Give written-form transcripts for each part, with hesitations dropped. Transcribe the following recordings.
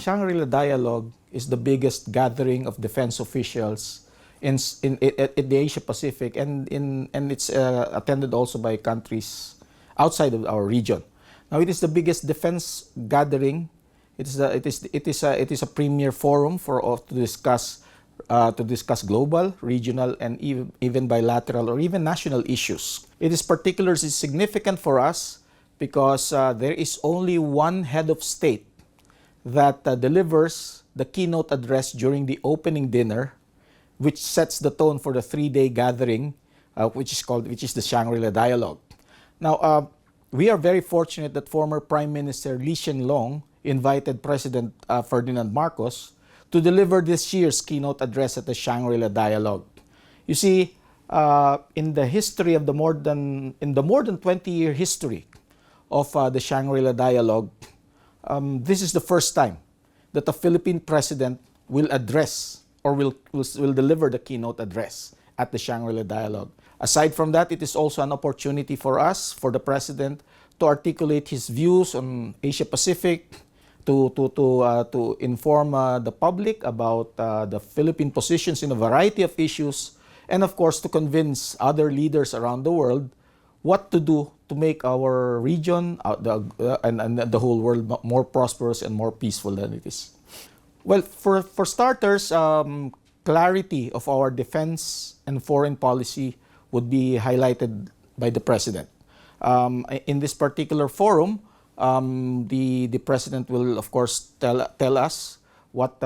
Shangri-La Dialogue is the biggest gathering of defense officials in the Asia Pacific, and it's attended also by countries outside of our region. Now, it is the biggest defense gathering. It is a premier forum for to discuss global, regional, and even bilateral or even national issues. It is particularly significant for us because there is only one head of state that delivers the keynote address during the opening dinner, which sets the tone for the three-day gathering, which is the Shangri-La Dialogue. Now, we are very fortunate that former Prime Minister Loong invited President Ferdinand Marcos to deliver this year's keynote address at the Shangri-La Dialogue. You see, in the history of the more than 20-year history of the Shangri-La Dialogue, this is the first time that the Philippine President will address or will deliver the keynote address at the Shangri-La Dialogue. Aside from that, it is also an opportunity for us, for the President, to articulate his views on Asia Pacific, to inform the public about the Philippine positions in a variety of issues, and of course to convince other leaders around the world what to do to make our region and the whole world more prosperous and more peaceful than it is. Well, for starters, clarity of our defense and foreign policy would be highlighted by the President. In this particular forum, the President will, of course, tell us what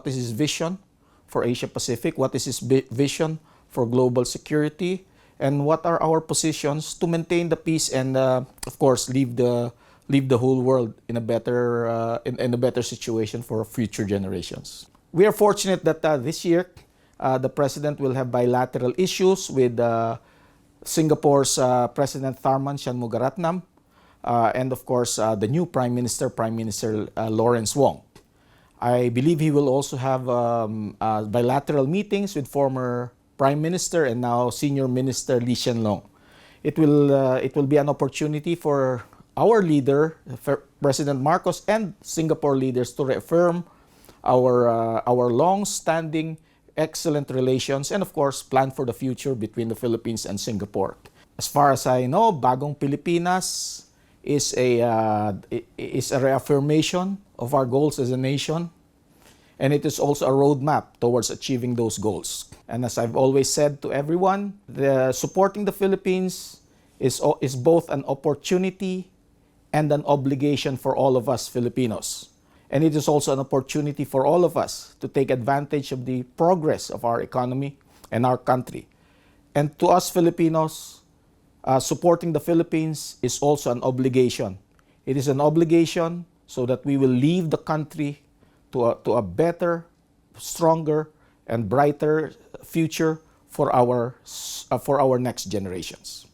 is his vision for Asia Pacific, what is his vision for global security, and what are our positions to maintain the peace and, of course, leave the whole world in a better situation for future generations. We are fortunate that this year the President will have bilateral issues with Singapore's President Tharman Shanmugaratnam, and of course the new Prime Minister Lawrence Wong. I believe he will also have bilateral meetings with former Prime Minister and now Senior Minister Hsien. It will be an opportunity for our leader, President Marcos, and Singapore leaders to reaffirm our long-standing excellent relations and of course plan for the future between the Philippines and Singapore. As far as I know, Bagong Pilipinas is a reaffirmation of our goals as a nation, and it is also a roadmap towards achieving those goals. And as I've always said to everyone, supporting the Philippines is both an opportunity and an obligation for all of us Filipinos. And it is also an opportunity for all of us to take advantage of the progress of our economy and our country. And to us Filipinos, supporting the Philippines is also an obligation. It is an obligation so that we will leave the country to a better, stronger, and brighter future for our next generations.